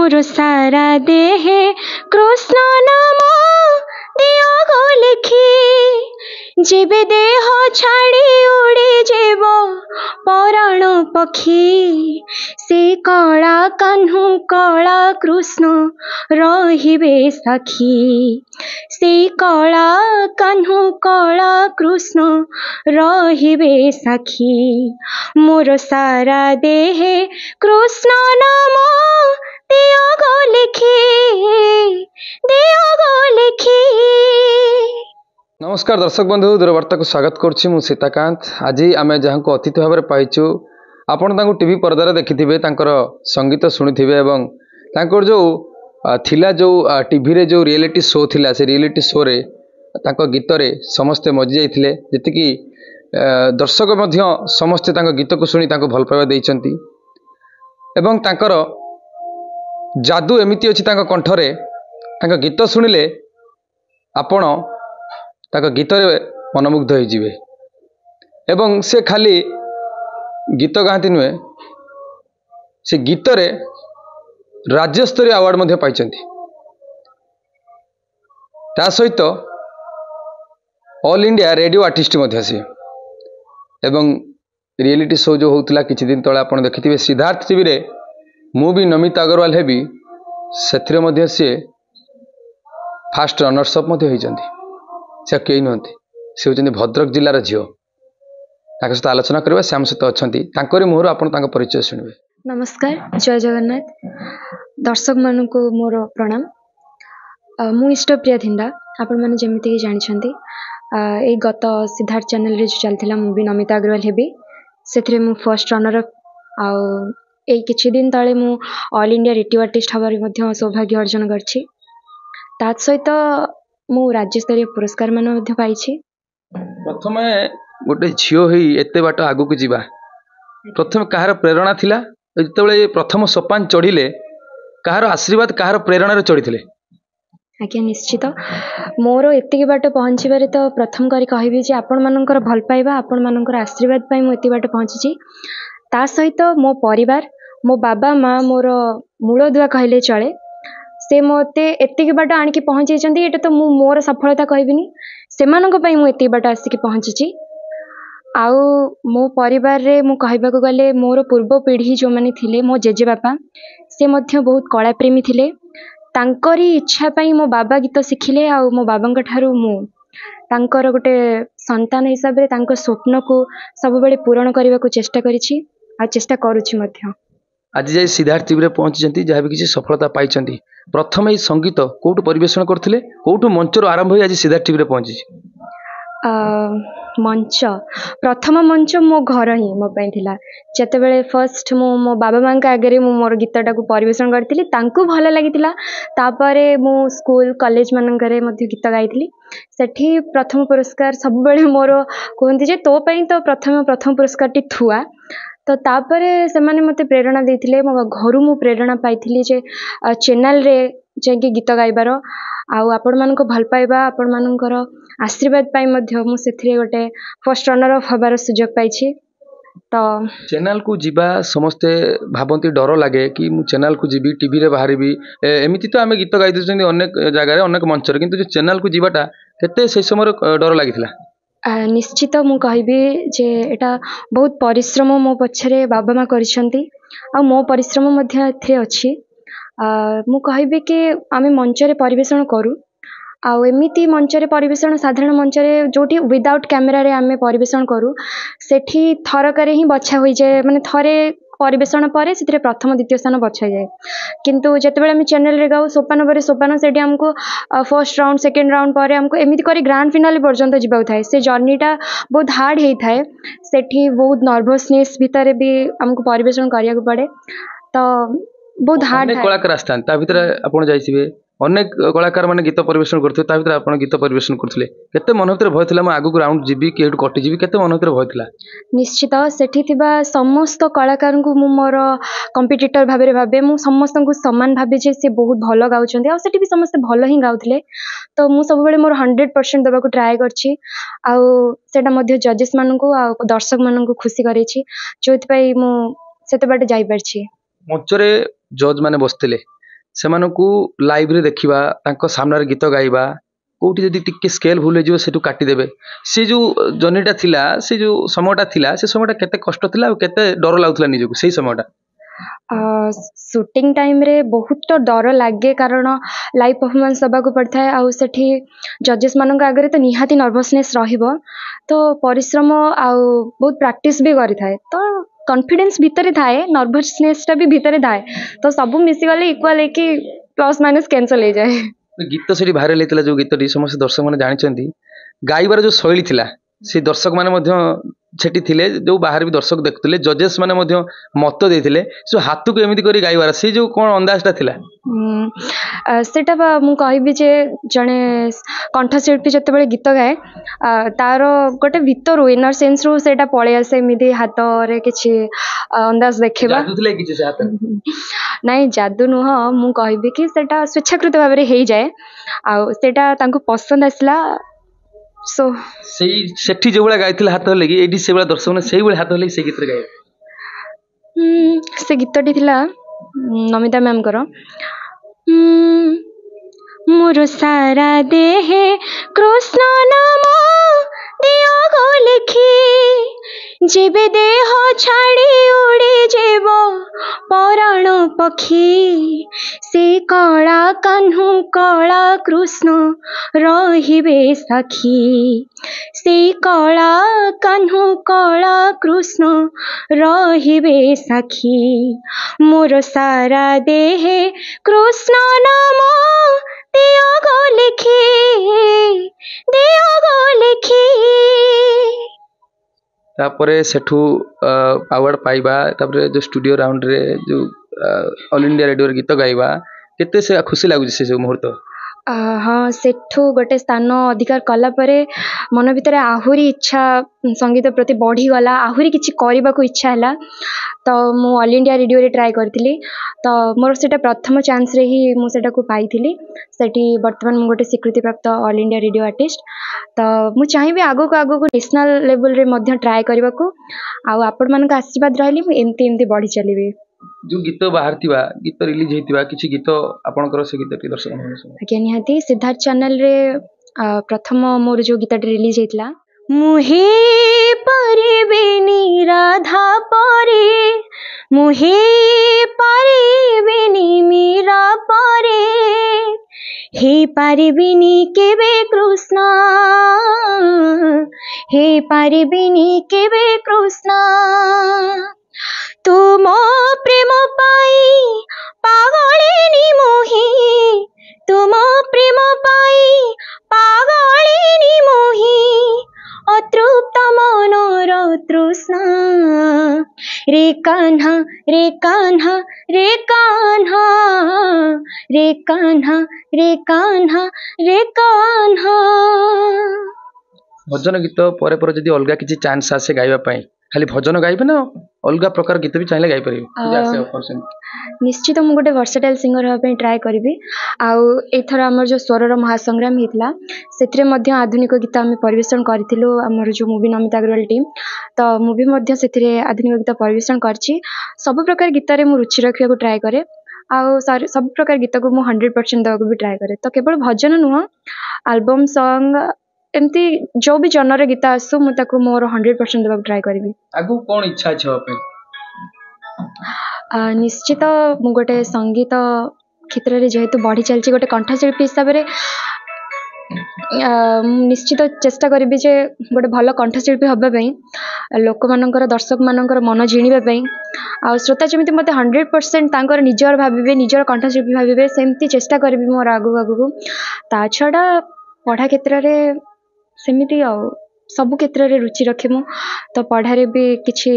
मोर सारा देहे कृष्ण नाम दिया गो लिखी जेबे देह छाड़ी उड़ी जेब पराण पक्षी से कला कान्हू कला कृष्ण रहिबे सखी से कला कान्हू कला कृष्ण रहिबे सखी मोर सारा देहे कृष्ण नाम दिया गो लिखी। नमस्कार दर्शक बंधु दूरवार्ता को स्वागत करुच्ची मु सीताकांत। आज आम जहाँ को अतिथि भाव में पाइचु आपण टीवी पर्दार देखिथिबे तांकर संगीत शुणिथिबे एवं तांकर जो थिला जो टीवी रे जो रियलिटी शो थिला से रियलिटी शो रे तांको गीत रे समस्ते मजी जाइथिले जेतिकी दर्शक मध्य समस्ते तांको गीत को शुणी तांको भल पाइबा दैचंती एवं तांकर जादू एमिति अछि तांको कंठरे तांको गीत शुणिले आपण ताको गीत रे मनमुग्ध हो जिवे एवं से खाली गीत गाती नुहे से गीत रे राज्य स्तरीय अवार्ड मध्य पाइचंती ता सहित ऑल इंडिया रेडियो आर्टिस्ट मध्य से एवं रियलिटी शो जो होता किछि दिन तले आपण देखिथिबे सिद्धार्थ टीवी रे मु भी नमिता अग्रवाल हेबी सेथिरे मध्य से फास्ट रनर्स अप मध्य होइचंती से कई नुहति से होचंती भद्रक जिलार झील ताक सहित आलोचना करबा से आम सहित अछंती तांकरी मुहर आपण तांको परिचय सुनिबे। नमस्कार जय जगन्नाथ दर्शक मान को मोर प्रणाम मु इष्टप्रिया धिंडा आपण माने जेमिति कि जानिछंती ए गत सिद्धार्थ चैनल रे जो चलथिला मूवी नमिता अग्रवाल हेबी सेथिरे मु फर्स्ट रनर अप आउ ए किछि दिन तळे मु ऑल इंडिया रेडियो आर्टिस्ट हबार मध्य सौभाग्य अर्जन करछि ता सहित मु राज्य स्तरीय पुरस्कार मान मध्य पाइछि। प्रथमे गोटे झियो होई एते बाट आगु को जिबा प्रथम कहार प्रेरणा थिला जेतेबेले प्रथम सोपान चढ़िले कहार आशीर्वाद कहार प्रेरणा रे चढ़िथिले? आज्ञा निश्चित मोर एतिकी बाट पहुँचबारे तो प्रथम करी कहबी जे आपण मानकर भल पाइबा आपण मानकर आशीर्वाद पाई मु एति बाट पहुँची ता सहित मो परिवार मो बाबा माँ मोर मूल दुआ कहले चले से मते एतिकी बाट आनिकी पहुँचैचंती एटा तो मु मोर सफलता कहबिनी सेमानक पई मु एति बाट आसिकी पहुँची आउ मो परिवार रे मु कहबा को गले मोर पूर्व पीढ़ी जो माने थिले मो जेजे बापा से मध्य बहुत कला प्रेमी थिले तांकरी इच्छा पाई मो बाबा गीत शिखिले आउ मो बाबांक ठारू मु तांकर गोटे संतान हिसाब रे तांको स्वप्न को सब बेले पूर्ण करबा को चेष्टा करिछि आ चेष्टा करूछि मध्य। आज जाई सिद्धार्थ टीवी रे पहुँचीचंती जहाँ भी किसी सफलता पाइचंती प्रथम ये संगीत कोठु परिवेषण करथिले कोठु मंच रो आरंभ होई आज सिद्धार्थ टीवी रे पहुँची? मंच प्रथम मंच मो घर ही मो पई थिला जते बेले फर्स्ट मो बाबा मां के आगे मो मोर गीतटा को परिवेषण करथिली तांको भल लागितिला तापरे मो स्कूल कॉलेज मानकरे मध्ये गीत गाइथिली सेठी प्रथम पुरस्कार सब बेले मोर कहंती जे तो पई तो प्रथम पुरस्कार टी थुआ तो तापरे से माने मते प्रेरणा देथिले मो घरु मु प्रेरणा पाइथिली जे चैनल रे जे गीत गाइबार आउ आपण मानको भल पाइबा आपण मानकर आशीर्वाद पाई मध्य मु सेथिरे गोटे फर्स्ट रनर अफ हबार सुजोग पाइछि। तो चैनल को जीवा समस्ते भाबंती डर लगे कि मु चैनल को जीवी टीवी रे बाहरिबी एमिति तो आमे गीत गाइ दिसुनी अनेक जगह अनेक मंच रे किंतु जो चैनल को जीवाटा केते से समय डर लागिथिला? निश्चित मु कहबी जे एटा बहुत परिश्रम मो पछरे बाबा माँ करिसंती आ मो परिश्रम मध्य एथे अछि मु कहबी कि आमे मंच रे परिवेषण करू आउ एमिति मंच रे परिवेषण साधारण मंच रे जोटी विदाउट कैमरा रे आमे परिवेषण करू सेठी थरकरे ही बछा होई जाय माने थरे परिवेषण पर से प्रथम द्वितीय स्थान बछा जाए किंतु जेतेबेले आम चैनल रे गाऊ सोपान पर सोपान से हमको फर्स्ट राउंड सेकेंड राउंड पर हमको एमती कर ग्रांड फिनाले पर्यंत जावाक थाए से जर्नीटा बहुत हार्ड होता है सेठी बहुत नर्भसनेस भितर भी हमको परिवेषण करिया पड़े तो बहुत हार्ड कलाकार आसता भितर आप जाइए अनेक कलाकार मैंने गीत परिवेषण करते आप गीत परिवेषण करते केते मन भर भय था आगु राउंड जीवी कि कटिजी केते मन भर भय था? निश्चित सेठी थिबा समस्त कलाकार को मु मोर कंपिटिटर भाबे भाबे मु समस्त को समान भाबे जे से बहुत भल गाउछन्ते आ सेठी भी समस्त भल ही गाउथिले तो मु सब बेले मोर 100% देबा को ट्राई करछि आ सेटा मध्ये जजेस मान को आ दर्शक मान को खुशी करेछि जोथि पई मु सेते बाटे जाई परछि। मंचरे जज माने बसथिले ସେମାନଙ୍କୁ ଲାଇଭରେ ଦେଖିବା, ତାଙ୍କ ସାମ୍ନାରେ ଗୀତ ଗାଇବା, କୋଉଠି ଯଦି ଟିକେ ସ୍କେଲ ଭୁଲ ହେଇଯିବ ସେଠୁ କାଟିଦେବେ। ସେ ଯୋଉ ଜର୍ଣ୍ଣିଟା ଥିଲା, ସେ ଯୋଉ ସମୟଟା ଥିଲା, ସେ ସମୟଟା କେତେ କଷ୍ଟ ଥିଲା ଆଉ କେତେ ଡର ଲାଗୁଥିଲା ନିଜକୁ ସେଇ ସମୟଟା? ସୁଟିଂ ଟାଇମ୍ରେ ବହୁତ ଡର ଲାଗେ, କାରଣ ଲାଇଭ୍ ପରଫର୍ମାନ୍ସ ଦେବାକୁ ପଡ଼ିଥାଏ। ଆଉ ସେଠି ଜଜେସ୍ ମାନଙ୍କ ଆଗରେ ତ ନିହାତି ନର୍ଭସନେସ୍ ରହିବ, ତ ପରିଶ୍ରମ ଆଉ ବହୁତ ପ୍ରାକ୍ଟିସ୍ ବି କରିଥାଏ। ତ କନଫିଡେନ୍ସ ଭିତରେ ଥାଏ, ନର୍ଭସନେସ୍ଟା ବି ଭିତରେ ଥାଏ, ତ ସବୁ ମିଶିଗଲେ ଇକ୍ୱାଲ୍ ହେଇକି ପ୍ଲସ୍ ମାଇନସ୍ କ୍ୟାନସଲ୍ ହେଇଯାଏ। ଗୀତ ସେଠି ଭାଇରାଲ ହେଇଥିଲା, ଯୋଉ ଗୀତଟି ସମସ୍ତେ ଦର୍ଶକ ମାନେ ଜାଣିଛନ୍ତି, ଗାଇବାର ଯୋଉ ଶୈଳୀ ଥିଲା, ସେ ଦର୍ଶକ ମାନେ ମଧ୍ୟ ସେଠି ଥିଲେ, ଯୋଉ ବାହାରେ ବି ଦର୍ଶକ ଦେଖୁଥିଲେ, ଜଜେସ୍ ମାନେ ମଧ୍ୟ ମତ ଦେଇଥିଲେ। ସେ ହାତକୁ ଏମିତି କରି ଗାଇବାର, ସେ ଯୋଉ କ'ଣ ଅନ୍ଦାଜଟା ଥିଲା? ସେଇଟା ବା ମୁଁ କହିବି ଯେ ଜଣେ କଣ୍ଠଶିଳ୍ପୀ ଯେତେବେଳେ ଗୀତ ଗାଏ, ତାର ଗୋଟେ ଭିତରୁ ଇନର ସେନ୍ସରୁ ସେଇଟା ପଳେଇ ଆସେ, ଏମିତି ହାତରେ କିଛି ଅନ୍ଦାଜ ଦେଖେଇବା। ନାଇଁ, ଯାଦୁ ନୁହଁ, ମୁଁ କହିବି କି ସେଇଟା ସ୍ୱେଚ୍ଛାକୃତ ଭାବରେ ହେଇଯାଏ, ଆଉ ସେଇଟା ତାଙ୍କୁ ପସନ୍ଦ ଆସିଲା। ସୋ ସେଠି ଯୋଉଭଳିଆ ଗାଇଥିଲେ ହାତ ହଲେକି, ଏଇଠି ସେଇଭଳିଆ ଦର୍ଶକ ମାନେ ସେଇଭଳି ହାତ ହଲେକି ସେଇ ଗୀତରେ ଗାଇବେ। ସେ ଗୀତଟି ଥିଲା ନମିତା ମ୍ୟାମଙ୍କର, ମୋର ସାରା ଦେହେ କୃଷ୍ଣ ନାମ ଦିଅ ଗো ଲେଖି, ଯେବେ ଦେହ ଛାଡ଼ି ଉଡ଼ି ଯିବ ପରାଣ ପକ୍ଷୀ, ସେ କଳା କାହ୍ନୁ କଳା କୃଷ୍ଣ ରହିବେ ସାକ୍ଷୀ, ସେ କଳା କାହ୍ନୁ କଳା କୃଷ୍ଣ ରହିବେ ସାକ୍ଷୀ, ମୋର ସାରା ଦେହେ କୃଷ୍ଣ ନାମ ଦିଅ ଗো ଲେଖି, ଦିଅ ଗো ଲେଖି। ତାପରେ ସେଠୁ ଆୱାର୍ଡ ପାଇବା, ତାପରେ ଯୋଉ ଷ୍ଟୁଡିଓ ରାଉଣ୍ଡରେ ଯୋଉ ଅଲ୍ ଇଣ୍ଡିଆ ରେଡିଓରେ ଗୀତ ଗାଇବା, କେତେ ସେ ଖୁସି ଲାଗୁଛି ସେ ସବୁ ମୁହୂର୍ତ୍ତ? ହଁ, ସେଠୁ ଗୋଟେ ସ୍ଥାନ ଅଧିକାର କଲା ପରେ ମନ ଭିତରେ ଆହୁରି ଇଚ୍ଛା ସଙ୍ଗୀତ ପ୍ରତି ବଢ଼ିଗଲା, ଆହୁରି କିଛି କରିବାକୁ ଇଚ୍ଛା ହେଲା। ତ ମୁଁ ଅଲ୍ ଇଣ୍ଡିଆ ରେଡ଼ିଓରେ ଟ୍ରାଏ କରିଥିଲି, ତ ମୋର ସେଇଟା ପ୍ରଥମ ଚାନ୍ସରେ ହିଁ ମୁଁ ସେଇଟାକୁ ପାଇଥିଲି। ସେଠି ବର୍ତ୍ତମାନ ମୁଁ ଗୋଟେ ସ୍ୱୀକୃତିପ୍ରାପ୍ତ ଅଲ୍ ଇଣ୍ଡିଆ ରେଡ଼ିଓ ଆର୍ଟିଷ୍ଟ। ତ ମୁଁ ଚାହିଁବି ଆଗକୁ ଆଗକୁ ନ୍ୟାସନାଲ୍ ଲେଭେଲରେ ମଧ୍ୟ ଟ୍ରାଏ କରିବାକୁ, ଆଉ ଆପଣମାନଙ୍କ ଆଶୀର୍ବାଦ ରହିଲେ ମୁଁ ଏମିତି ବଢ଼ି ଚାଲିବି। ଯୋଉ ଗୀତ ବାହାରିଥିବା, ଗୀତ ରିଲିଜ ହେଇଥିବା କିଛି ଗୀତ ଆପଣଙ୍କର, ସେ ଗୀତ ଟିକେ ଦର୍ଶକ ମାନଙ୍କୁ ଶୁଣାନ୍ତୁ। ଆଜ୍ଞା, ନିହାତି। ସିଦ୍ଧାର୍ଥ ଚ୍ୟାନେଲରେ ପ୍ରଥମ ମୋର ଯୋଉ ଗୀତଟି ରିଲିଜ ହେଇଥିଲା, ମୁଁ ହେଇପାରିବିନି ରାଧା ପରି, ମୁଁ ହେଇପାରିବିନି ମୀରା ପରି, ହେଇପାରିବିନି କେବେ କୃଷ୍ଣ, ହେଇପାରିବିନି କେବେ କୃଷ୍ଣ, ତୁମ ପ୍ରେମ ପାଇ ପାଗଳିନୀ ମୋହି, ତୁମ ପ୍ରେମ ପାଇ ପାଗଳିନୀ ମୋହି, ଅତୃପ୍ତ ମନର ତୃଷ୍ଣା, ରେ କାହ୍ନା ରେ କାହ୍ନା ରେ କାହ୍ନା, ରେ କାହ୍ନା ରେ କାହ୍ନା ରେ କାହ୍ନା। ଭଜନ ଗୀତ ପରେ ପରେ ଯଦି ଅଲଗା କିଛି ଚାନ୍ସ ଆସେ ଗାଇବା ପାଇଁ, ଖାଲି ଭଜନ ଗାଇବେ ନା ଅଲଗା ପ୍ରକାର ଗୀତ ବି ଚାହିଁଲେ ଗାଇପାରିବେ? ନିଶ୍ଚିତ ମୁଁ ଗୋଟେ ଭର୍ସଟାଇଲ୍ ସିଙ୍ଗର ହେବା ପାଇଁ ଟ୍ରାଏ କରିବି। ଆଉ ଏଥର ଆମର ଯେଉଁ ସ୍ୱରର ମହାସଂଗ୍ରାମ ହେଇଥିଲା, ସେଥିରେ ମଧ୍ୟ ଆଧୁନିକ ଗୀତ ଆମେ ପରିବେଷଣ କରିଥିଲୁ, ଆମର ଯେଉଁ ମୁଭି ନମିତା ଅଗ୍ରୱାଲ ଟିମ୍। ତ ମୁଁ ବି ମଧ୍ୟ ସେଥିରେ ଆଧୁନିକ ଗୀତ ପରିବେଷଣ କରିଛି। ସବୁ ପ୍ରକାର ଗୀତରେ ମୁଁ ରୁଚି ରଖିବାକୁ ଟ୍ରାଏ କରେ, ଆଉ ସବୁ ପ୍ରକାର ଗୀତକୁ ମୁଁ 100% ଦେବାକୁ ବି ଟ୍ରାଏ କରେ। ତ କେବଳ ଭଜନ ନୁହଁ, ଆଲବମ୍ ସଙ୍ଗ, ଏମିତି ଯେଉଁ ବି ଜନର ଗୀତ ଆସୁ ମୁଁ ତାକୁ ମୋର 100% ଦେବାକୁ ଟ୍ରାଏ କରିବି। ଆଗକୁ କ'ଣ ଇଚ୍ଛା ଅଛି ହେବା ପାଇଁ? ନିଶ୍ଚିତ ମୁଁ ଗୋଟେ ସଙ୍ଗୀତ କ୍ଷେତ୍ରରେ ଯେହେତୁ ବଢ଼ି ଚାଲିଛି, ଗୋଟେ କଣ୍ଠଶିଳ୍ପୀ ହିସାବରେ ମୁଁ ନିଶ୍ଚିତ ଚେଷ୍ଟା କରିବି ଯେ ଗୋଟେ ଭଲ କଣ୍ଠଶିଳ୍ପୀ ହେବା ପାଇଁ, ଲୋକମାନଙ୍କର ଦର୍ଶକମାନଙ୍କର ମନ ଜିଣିବା ପାଇଁ, ଆଉ ଶ୍ରୋତା ଯେମିତି ମୋତେ 100% ତାଙ୍କର ନିଜର ଭାବିବେ, ନିଜର କଣ୍ଠଶିଳ୍ପୀ ଭାବିବେ, ସେମିତି ଚେଷ୍ଟା କରିବି ମୋର ଆଗକୁ। ତା ଛଡ଼ା ପଢ଼ା କ୍ଷେତ୍ରରେ ସେମିତି ଆଉ ସବୁ କ୍ଷେତ୍ରରେ ରୁଚି ରଖେ ମୁଁ, ତ ପଢ଼ାରେ ବି କିଛି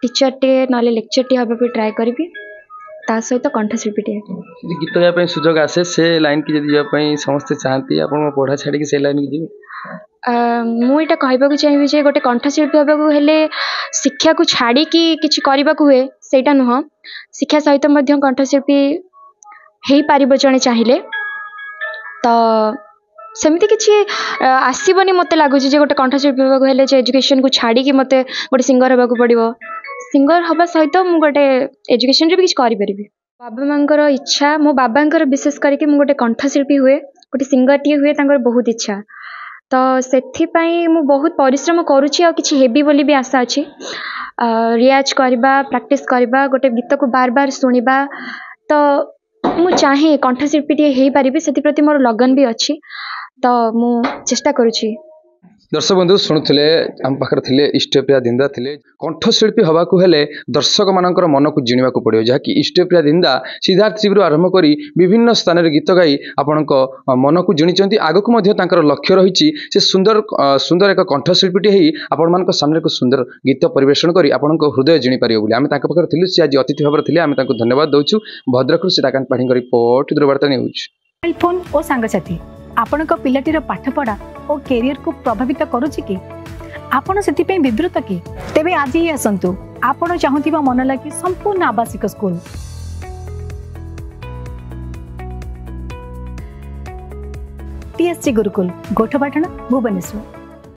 ଟିଚରଟିଏ ନହେଲେ ଲେକ୍ଚରଟିଏ ହେବା ପାଇଁ ଟ୍ରାଏ କରିବି, ତା ସହିତ କଣ୍ଠଶିଳ୍ପୀଟିଏ। ଯଦି ଗୀତ ଗାଇବା ପାଇଁ ସୁଯୋଗ ଆସେ, ସେ ଲାଇନ୍କି ଯଦି ଯିବା ପାଇଁ ସମସ୍ତେ ଚାହାନ୍ତି, ଆପଣ ପଢ଼ା ଛାଡ଼ିକି ସେ ଲାଇନ୍କି ଯିବେ? ମୁଁ ଏଇଟା କହିବାକୁ ଚାହିଁବି ଯେ ଗୋଟେ କଣ୍ଠଶିଳ୍ପୀ ହେବାକୁ ହେଲେ ଶିକ୍ଷାକୁ ଛାଡ଼ିକି କିଛି କରିବାକୁ ହୁଏ, ସେଇଟା ନୁହଁ। ଶିକ୍ଷା ସହିତ ମଧ୍ୟ କଣ୍ଠଶିଳ୍ପୀ ହେଇପାରିବ ଜଣେ ଚାହିଁଲେ। ତ ସେମିତି କିଛି ଆସିବନି ମୋତେ ଲାଗୁଛି ଯେ ଗୋଟେ କଣ୍ଠଶିଳ୍ପୀ ହେବାକୁ ହେଲେ ଯେ ଏଜୁକେସନକୁ ଛାଡ଼ିକି ମୋତେ ଗୋଟେ ସିଙ୍ଗର ହେବାକୁ ପଡ଼ିବ। ସିଙ୍ଗର ହେବା ସହିତ ମୁଁ ଗୋଟେ ଏଜୁକେସନରେ ବି କିଛି କରିପାରିବି। बाबा मांकर इच्छा मो बाबांकर विशेष करके मु गोटे कंठशिल्पी हुए गोटे सिंगरटी हुए तांकर बहुत इच्छा तो सेथिपाई मु बहुत परिश्रम करुच्ची आ किछि हेबी बोली भी आशा अछि रियाज करबा प्रैक्टिस करबा गोटे गीत को बार बार सुनिबा तो मु चाहे कंठशिल्पी टे हेई परिबे सेति प्रति मोर लगन भी अछि तो मु चेष्टा करुच्ची। दर्शक बंधु शुणुले आम पाखे थे इष्टप्रिया दिंदा थे कंठशिल्पी हवा को हेले दर्शक मानकर मन को जिणवा को पड़ो जहाँकि इष्टप्रिया दिंदा सिद्धार्थ शिविर आरंभ कर विभिन्न स्थान में गीत गाई आपण मन को जिणी आगक लक्ष्य रही से सुंदर सुंदर एक कंठशिल्पी ही आपण मान सामने एक सुंदर गीत परिवेशन कर आपण हृदय जिणी पारे बोली आम पाखे थी सी आज अतिथि भाव थे आम धन्यवाद दौचु Bhadrak Sitakant Padhi report Durbarta news. Mobile phone और सांगसाथी आपण पिलाटीर पाठपढ़ा और कैरियर को प्रभावित करुच्ची कि आपण से विवृत कि तेबे आज ही आसतु आपण चाहूबा मन लगी संपूर्ण आवासिक स्कूल TSG गुरुकुल गोठपाटण भुवनेश्वर।